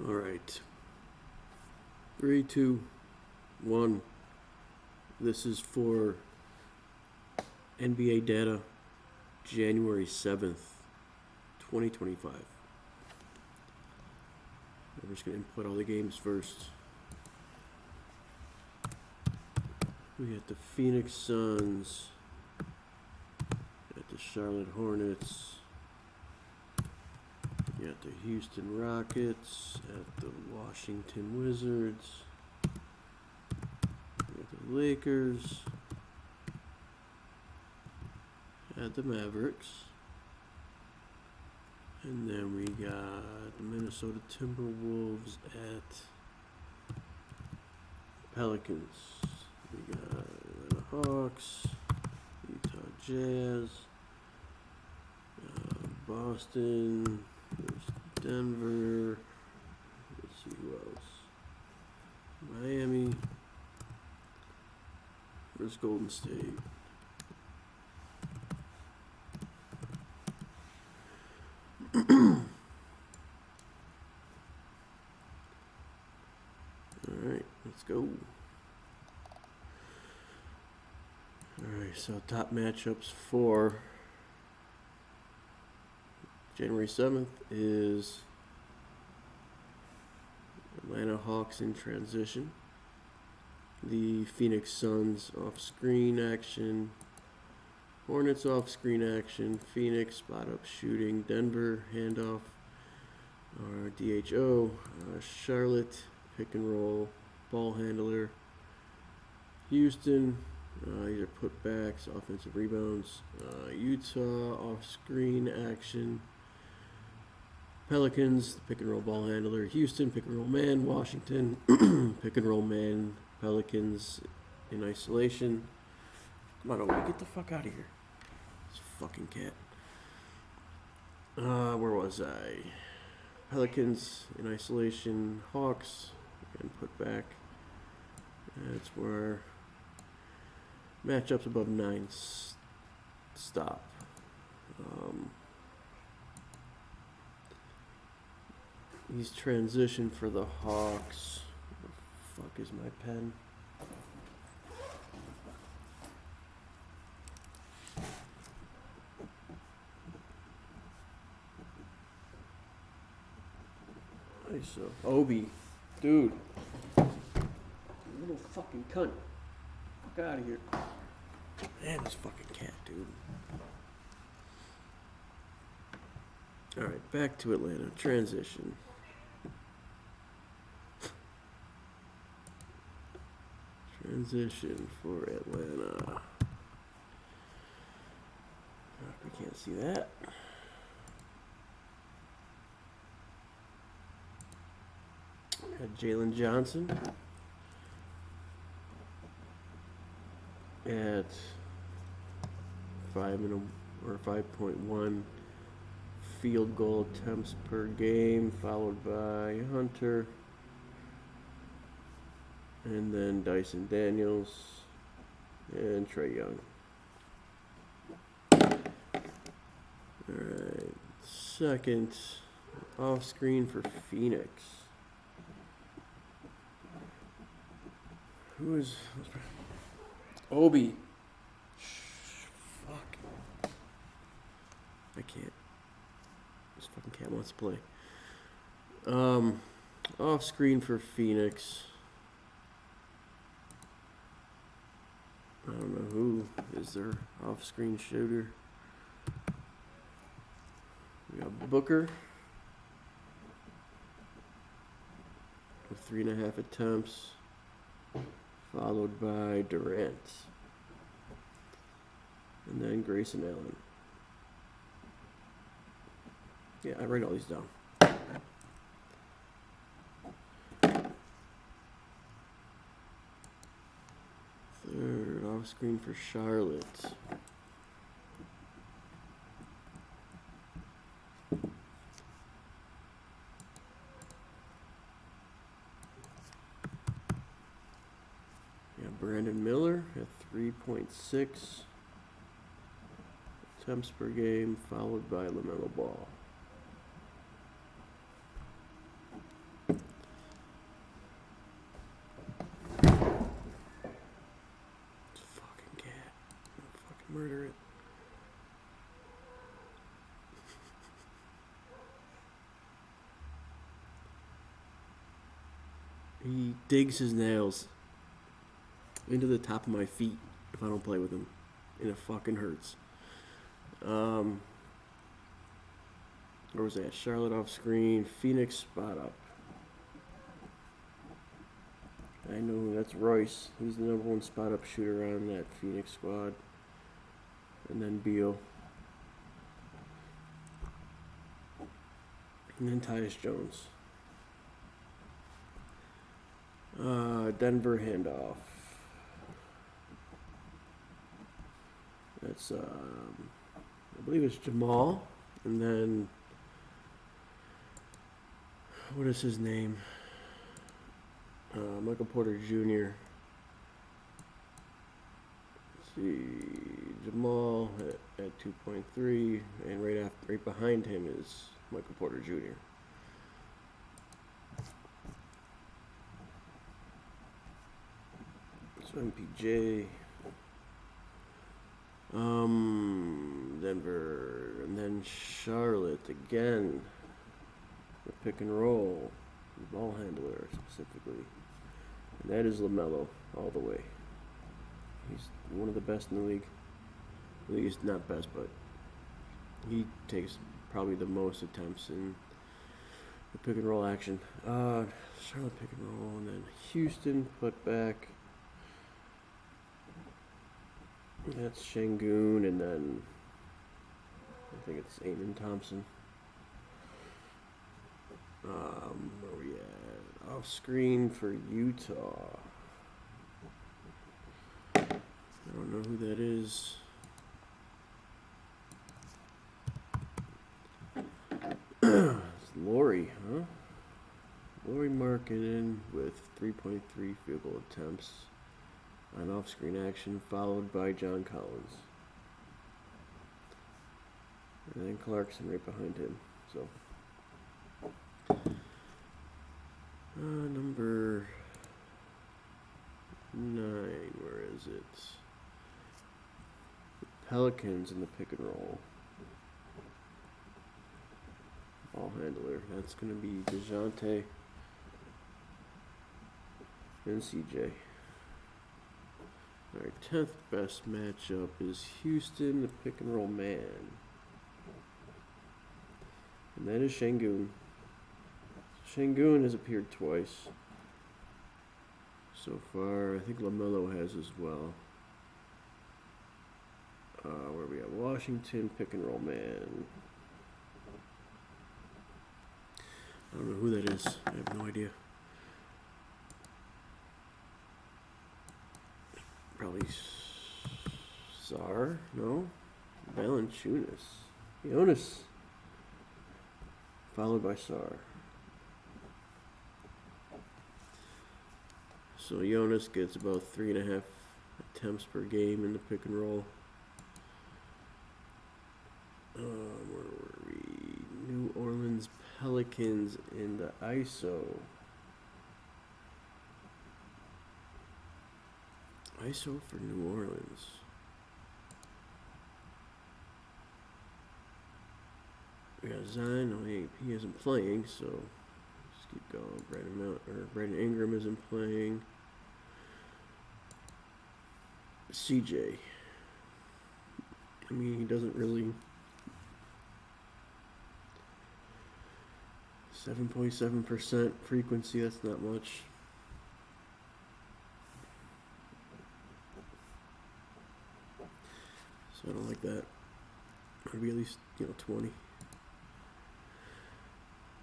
All right. 3, 2, 1. This is for NBA data, January 7th, 2025. I'm just going to input all the games first. We got the Phoenix Suns, got the Charlotte Hornets, you got the Houston Rockets, at the Washington Wizards, you got the Lakers, at the Mavericks, and then we got the Minnesota Timberwolves at Pelicans. We got the Hawks, Utah Jazz, Boston, there's Denver, let's see who else, Miami, there's Golden State. Alright, let's go. Alright, so top matchups for January 7th is Atlanta Hawks in transition, the Phoenix Suns off-screen action, Hornets off-screen action, Phoenix spot-up shooting, Denver handoff, or DHO, Charlotte pick and roll, ball handler, Houston, these are putbacks, offensive rebounds, Utah off-screen action, Pelicans, pick and roll ball handler, Houston, pick and roll man, Washington, pick and roll man, Pelicans in isolation. Come on, Obi, get the fuck out of here. This fucking cat. Where was I? Pelicans in isolation, Hawks, and put back. That's where matchups above 9 stop. He's transition for the Hawks. Where the fuck is my pen? So Obi, dude, little fucking cunt, fuck out of here. Man, this fucking cat, dude. All right, back to Atlanta. Transition. Transition for Atlanta. We can't see that. Got Jalen Johnson at 5.1 field goal attempts per game, followed by Hunter, and then Dyson Daniels and Trae Young. All right, second off screen for Phoenix. Who is Obi? Fuck. I can't. This fucking cat wants to play. Off screen for Phoenix. I don't know who is their off screen shooter. We got Booker with 3.5 attempts, followed by Durant, and then Grayson Allen. Yeah, I write all these down. Third off screen for Charlotte. Brandon Miller at 3.6 attempts per game, followed by LaMelo Ball. He digs his nails into the top of my feet if I don't play with him. And it fucking hurts. Where was that? Charlotte off screen. Phoenix spot up. I know that's Royce. He's the number one spot up shooter on that Phoenix squad. And then Beal. And then Tyus Jones. Denver handoff. That's, I believe it's Jamal. And then, what is his name? Michael Porter Jr. Let's see, Jamal at 2.3, and right behind him is Michael Porter Jr. So MPJ, Denver, and then Charlotte again. The pick and roll, the ball handler specifically, and that is LaMelo all the way. He's one of the best in the league. The league is not best, but he takes probably the most attempts in the pick and roll action. Charlotte pick and roll, and then Houston put back. That's Şengün, and then I think it's Amen Thompson. Where are we at? Off screen for Utah. I don't know who that is. It's Laurie, huh? Laurie Markkinen with 3.3 field goal attempts on off-screen action, followed by John Collins. And then Clarkson right behind him. So, number 9, where is it? The Pelicans in the pick and roll. Ball handler. That's going to be DeJounte and CJ. Our 10th best matchup is Houston, the pick and roll man. And that is Şengün. Şengün has appeared twice so far. I think LaMelo has as well. Where we at? Washington, pick and roll man. I don't know who that is. I have no idea. Probably Sar? No? Valanciunas. Jonas. Followed by Sar. So Jonas gets about 3.5 attempts per game in the pick and roll. Where were we? New Orleans Pelicans in the ISO. ISO for New Orleans. We got Zion. Oh, he isn't playing, so let's keep going. Brandon Ingram isn't playing. CJ. I mean, he doesn't really. 7.7% frequency. That's not much. So I don't like that. I'd be at least, 20.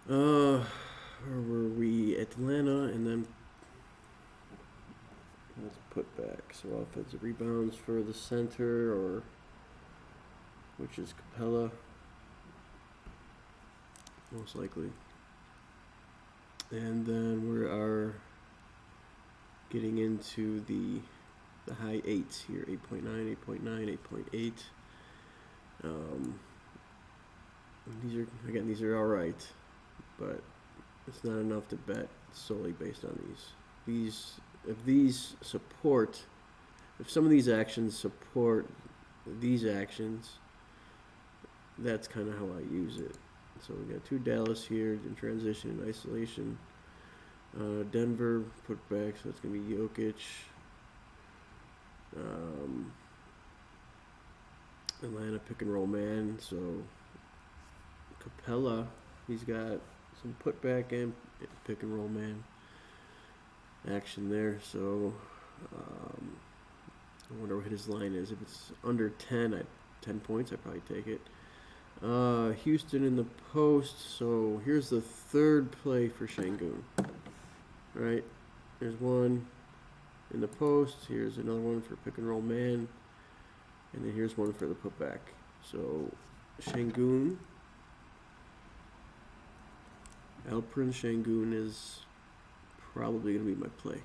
Where were we? Atlanta, and then let's put back. So offensive rebounds for the center, or which is Capella, most likely. And then we are getting into the high 8s here, 8.9, 8.9, 8.8. These are all right, but it's not enough to bet solely based on these. If some of these actions support these actions, that's kind of how I use it. So we got 2 Dallas here in transition and isolation. Denver put back, so it's going to be Jokic. Atlanta pick and roll man, so Capella, he's got some putback and pick and roll man action there. So I wonder what his line is. If it's under 10, 10 points, I'd probably take it. Houston in the post. So here's the third play for Şengün. Right, there's one in the post. Here's another one for pick and roll man, and then here's one for the putback. So Şengün, Alperen Şengün is probably going to be my play.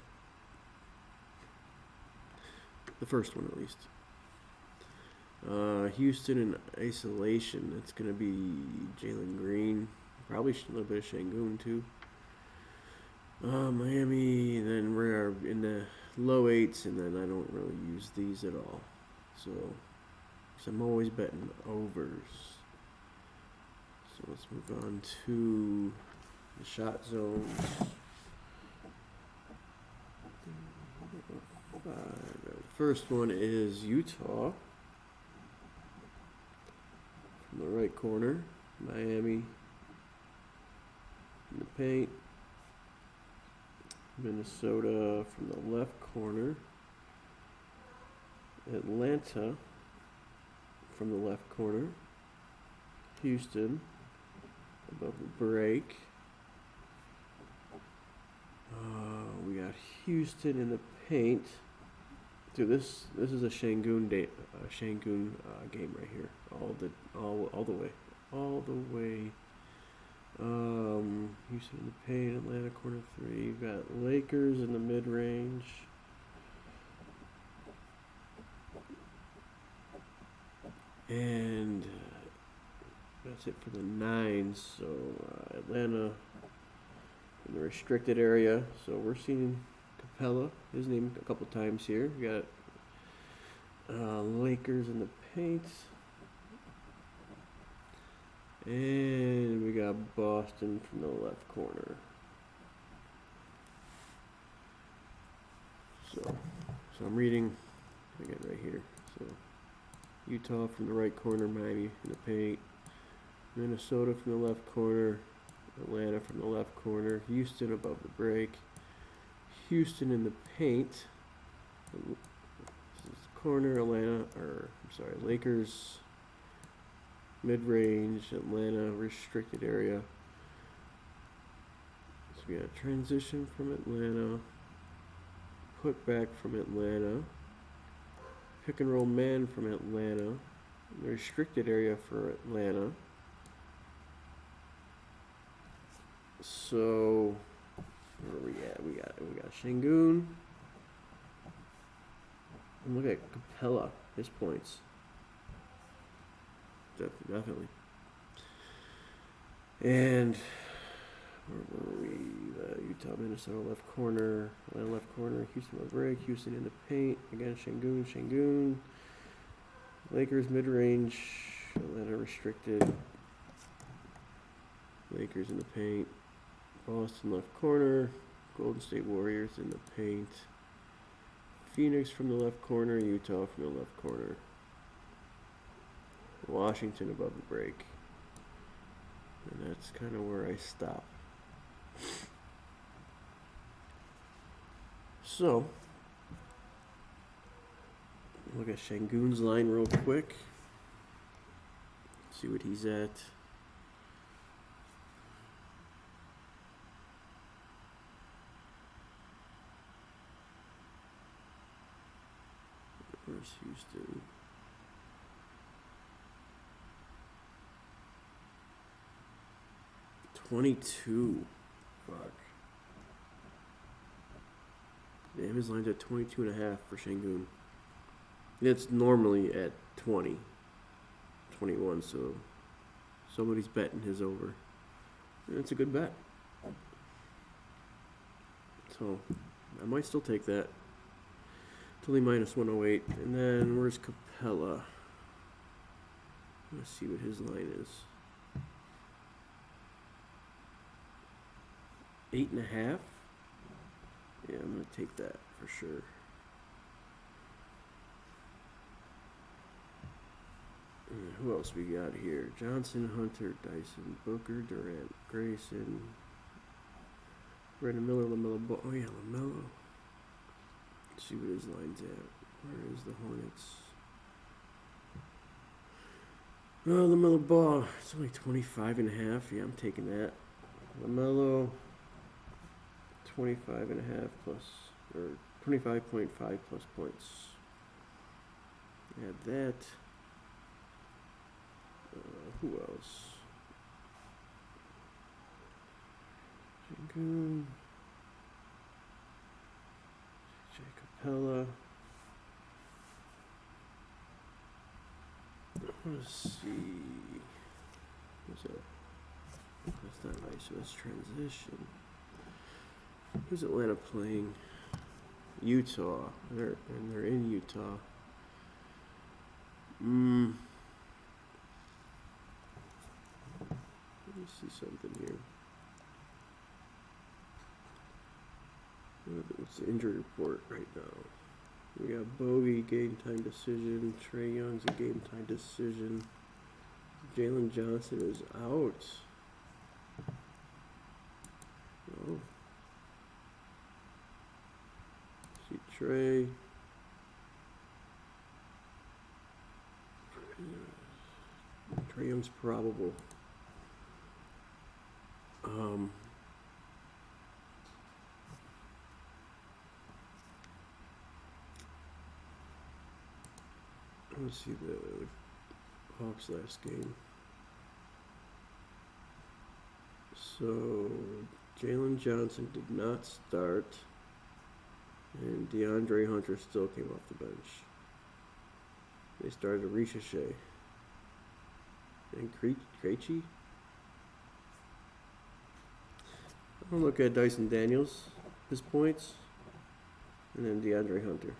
The first one, at least. Houston in isolation. It's going to be Jalen Green. Probably a little bit of Şengün, too. Miami, and then we're in the low 8s, and then I don't really use these at all. So I'm always betting overs. So let's move on to the shot zones. First one is Utah from the right corner, Miami in the paint, Minnesota from the left corner, Atlanta from the left corner, Houston above the break. We got Houston in the paint. Dude, this is a Şengün game right here. All the way. Houston in the paint, Atlanta corner 3. You've got Lakers in the mid range. And that's it for the 9s. So Atlanta in the restricted area. So we're seeing Capella, his name a couple times here. We got Lakers in the paint. And we got Boston from the left corner. So I'm reading again right here. So Utah from the right corner, Miami in the paint, Minnesota from the left corner, Atlanta from the left corner, Houston above the break, Houston in the paint, this is corner, Lakers mid-range, Atlanta restricted area. So we got transition from Atlanta, put back from Atlanta, pick and roll man from Atlanta, the restricted area for Atlanta. So where are we at? We got Şengün. And look at Capella, his points. Definitely. And where were we? Utah, Minnesota left corner, Atlanta left corner, Houston on break, Houston in the paint. Again, Şengün. Lakers mid-range, Atlanta restricted. Lakers in the paint. Boston left corner, Golden State Warriors in the paint. Phoenix from the left corner, Utah from the left corner. Washington above the break. And that's kind of where I stop. So, look at Şengün's line real quick. See what he's at. Where's Houston? $22. Fuck. Damn, his line's at 22.5 for Şengün. It's normally at 20, 21, so somebody's betting his over. And it's a good bet. So I might still take that. It's only minus 108. And then where's Capella? Let's see what his line is. 8.5 Yeah, I'm gonna take that for sure. Who else we got here? Johnson, Hunter, Dyson, Booker, Durant, Grayson, Brandon Miller, LaMelo Ball. Oh yeah, LaMelo. Let's see what his line's at. Where is the Hornets? Oh, LaMelo Ball. It's only 25.5. Yeah, I'm taking that. LaMelo, 25.5 plus, or 25.5 plus points. Add that. Who else? Shingun. J. Capella. Let's see. What's that? That's not nice. So that's transition. Who's Atlanta playing? Utah. They're in Utah. Let me see something here. What's the injury report right now? We got Bogey, game time decision. Trae Young's a game time decision. Jalen Johnson is out. Oh. See Trae. Trae Young's probable. Let's see the Hawks last game. So Jalen Johnson did not start, and DeAndre Hunter still came off the bench. They started Ricochet and Krejci. I'm gonna look at Dyson Daniels, his points, and then DeAndre Hunter.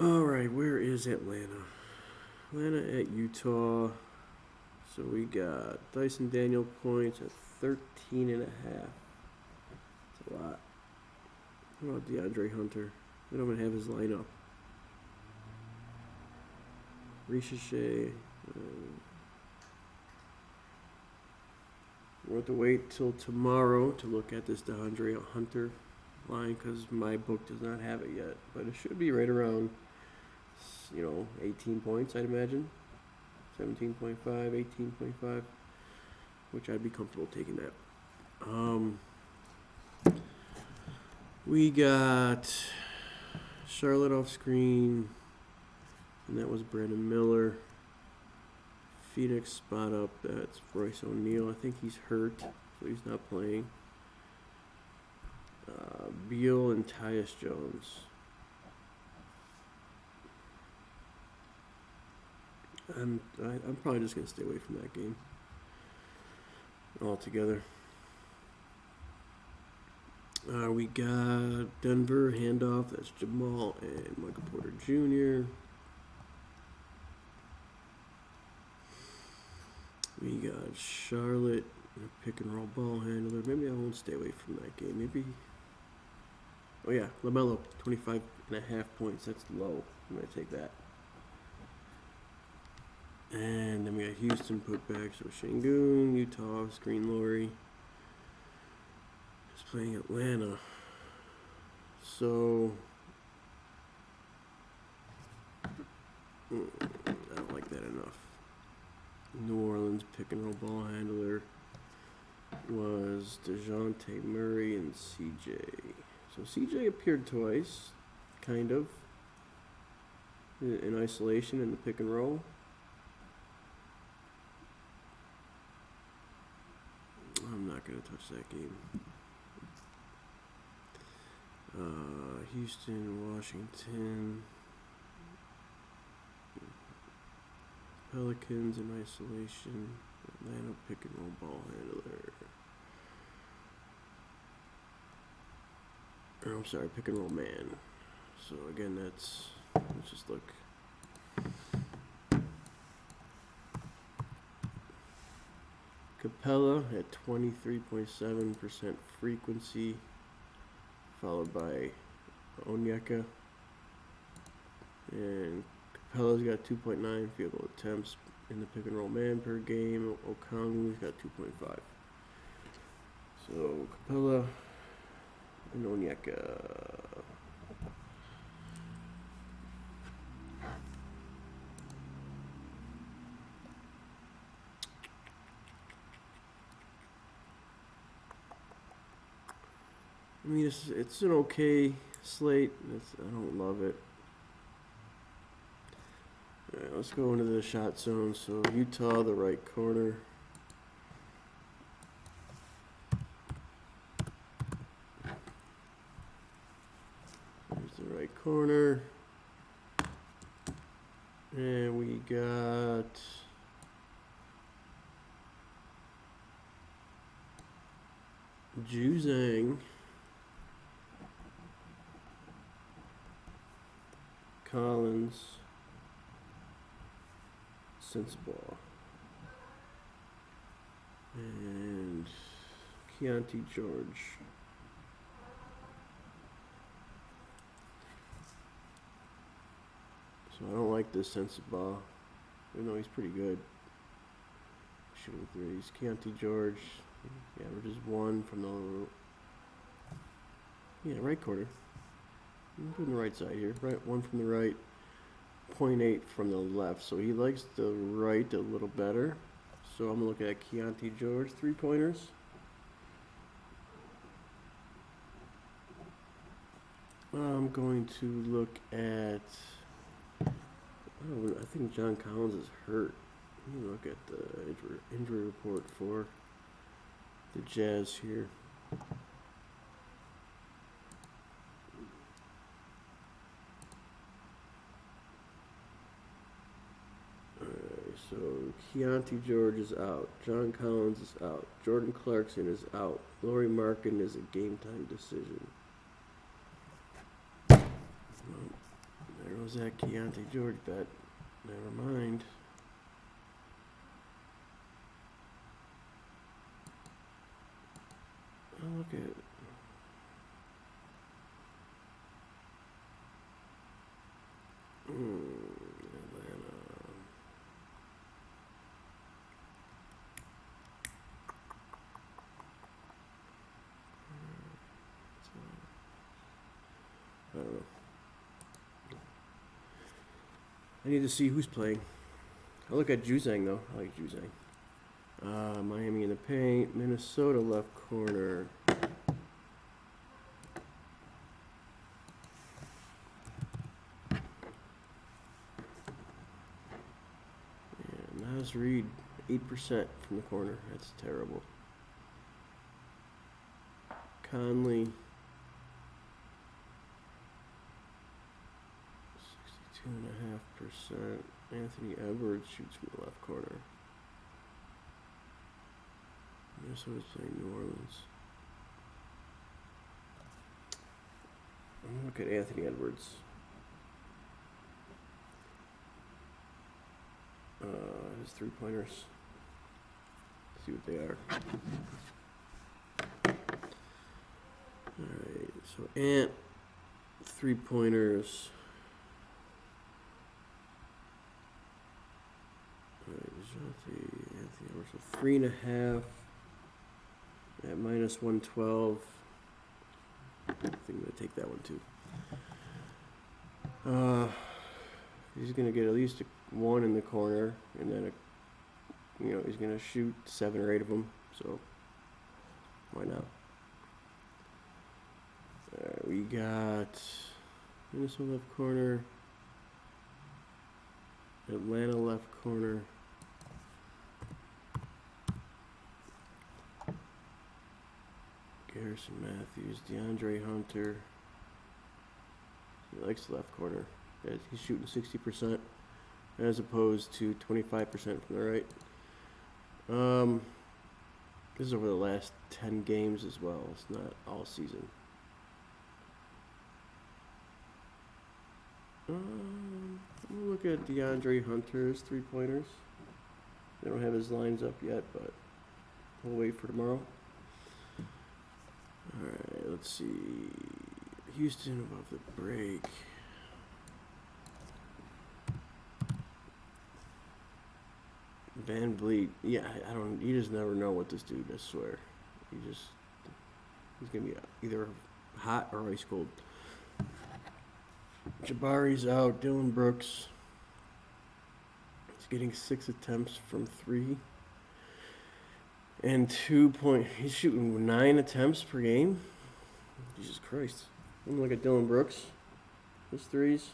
All right, where is Atlanta? Atlanta at Utah. So we got Dyson Daniel points at 13.5. That's a lot. What about DeAndre Hunter? I don't even have his lineup. Ricochet. We'll have to wait till tomorrow to look at this DeAndre Hunter line because my book does not have it yet. But it should be right around, 18 points, I'd imagine. 17.5, 18.5, which I'd be comfortable taking that. We got Charlotte off screen, and that was Brandon Miller. Phoenix spot up, that's Royce O'Neal. I think he's hurt, so he's not playing. Beal and Tyus Jones. I'm probably just going to stay away from that game altogether. We got Denver handoff. That's Jamal and Michael Porter Jr. We got Charlotte, a pick and roll ball handler. Maybe I won't stay away from that game. Maybe. Oh yeah, LaMelo, 25.5 points. That's low. I'm gonna take that. And then we got Houston put back. So Şengün, Utah, Screen Laurie. Is playing Atlanta. So I don't like that enough. New Orleans pick and roll ball handler was DeJounte Murray and CJ. So CJ appeared twice, kind of, in isolation in the pick and roll. I'm not going to touch that game. Houston, Washington. Pelicans in isolation. Atlanta pick and roll ball handler. Or, I'm sorry, pick and roll man. So again, let's just look. Capella at 23.7% frequency, followed by Onyeka. And Capella's got 2.9 field goal attempts in the pick and roll man per game. Okongwu's got 2.5. So Capella and Onyeka. I mean, it's an okay slate. I don't love it. All right, let's go into the shot zone. So Utah, the right corner. There's the right corner. And we got Juzang, Collins, Sensabaugh, and Keontae George. So I don't like this Sensabaugh, even though he's pretty good. Shooting threes. Keontae George, he averages 1 from the right corner. I'm doing the right side here. Right, 1 from the right, 0.8 from the left. So he likes the right a little better. So I'm going to look at Keontae George, 3-pointers. I'm going to look at, I think John Collins is hurt. Let me look at the injury report for the Jazz here. So Keontae George is out. John Collins is out. Jordan Clarkson is out. Lauri Markkanen is a game time decision. Well, there was that Keontae George bet. Never mind. Oh, look at it. Atlanta. I don't know. I need to see who's playing. I'll look at Juzang though. I like Juzang. Miami in the paint. Minnesota left corner. Yeah, Naz Reid, 8% from the corner. That's terrible. Conley, 62.5%. Anthony Edwards shoots from the left corner. Minnesota's playing New Orleans. I'm gonna look at Anthony Edwards. His 3-pointers. See what they are. Alright, so Ant, 3-pointers. Alright, Anthony Edwards, 3.5 at minus 112. I think I'm gonna take that one too. He's gonna get at least 1 in the corner, and then he's gonna shoot 7 or 8 of them. So why not? We got Minnesota left corner, Atlanta left corner. Garrison Matthews, DeAndre Hunter. He likes the left corner. He's shooting 60% as opposed to 25% from the right. This is over the last 10 games as well. It's not all season. I'm gonna look at DeAndre Hunter's 3-pointers. They don't have his lines up yet, but We'll wait for tomorrow. Alright, let's see. Houston above the break. Van Vliet. Yeah, I don't. You just never know with this dude, I swear. He's going to be either hot or ice cold. Jabari's out. Dylan Brooks. He's getting 6 attempts from 3. And 2 point. He's shooting 9 attempts per game. Jesus Christ. I'm looking at Dylan Brooks. His threes.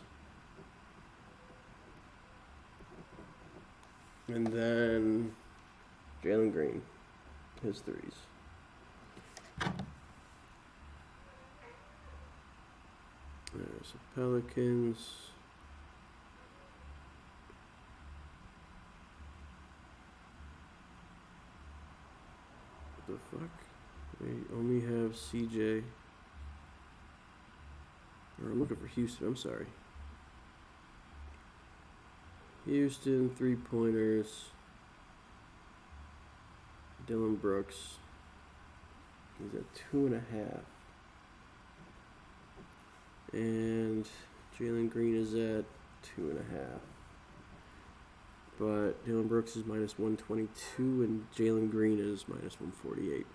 And then Jalen Green. His threes. There's the Pelicans. What the fuck? They only have CJ. Or I'm looking for Houston, I'm sorry. Houston, 3-pointers. Dylan Brooks. He's at 2.5. And Jalen Green is at 2.5. But Dylan Brooks is minus 122 and Jalen Green is minus 148.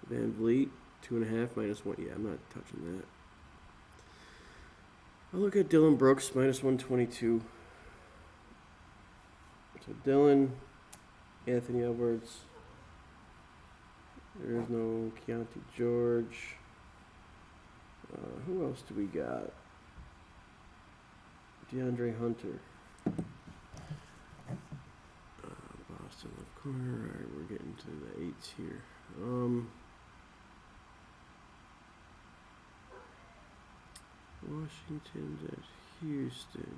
Van Vliet, 2.5, minus 1. Yeah, I'm not touching that. I'll look at Dylan Brooks, minus 122. So Dylan, Anthony Edwards. There's no Keontae George. Who else do we got? DeAndre Hunter. Boston left corner. Alright, we're getting to the 8s here. Washington's at Houston.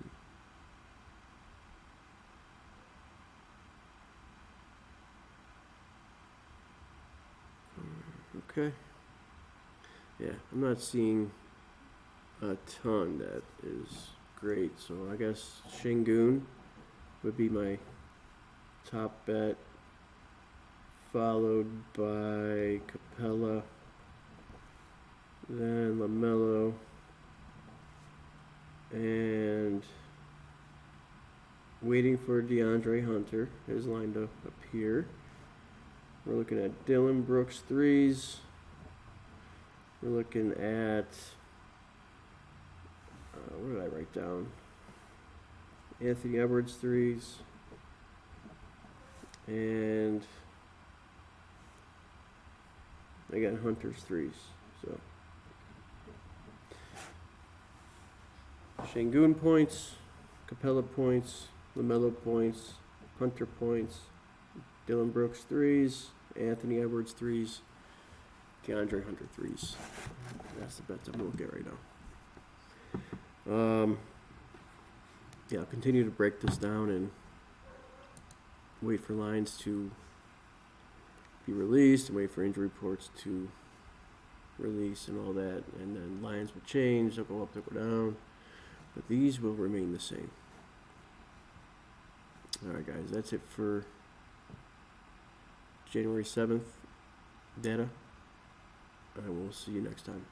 Okay. Yeah, I'm not seeing a ton that is great, so I guess Şengün would be my top bet, followed by Capella, then LaMelo, and waiting for DeAndre Hunter is lined up here. We're looking at Dylan Brooks threes. We're looking at, what did I write down? Anthony Edwards threes. And again, Hunter's threes. So Şengün points, Capella points, LaMelo points, Hunter points, Dylan Brooks threes, Anthony Edwards threes, DeAndre Hunter threes. That's the bets I'm looking at right now. Yeah, I'll continue to break this down and wait for lines to be released and wait for injury reports to release and all that. And then lines will change, they'll go up, they'll go down. But these will remain the same. Alright guys, that's it for January 7th data. I will see you next time.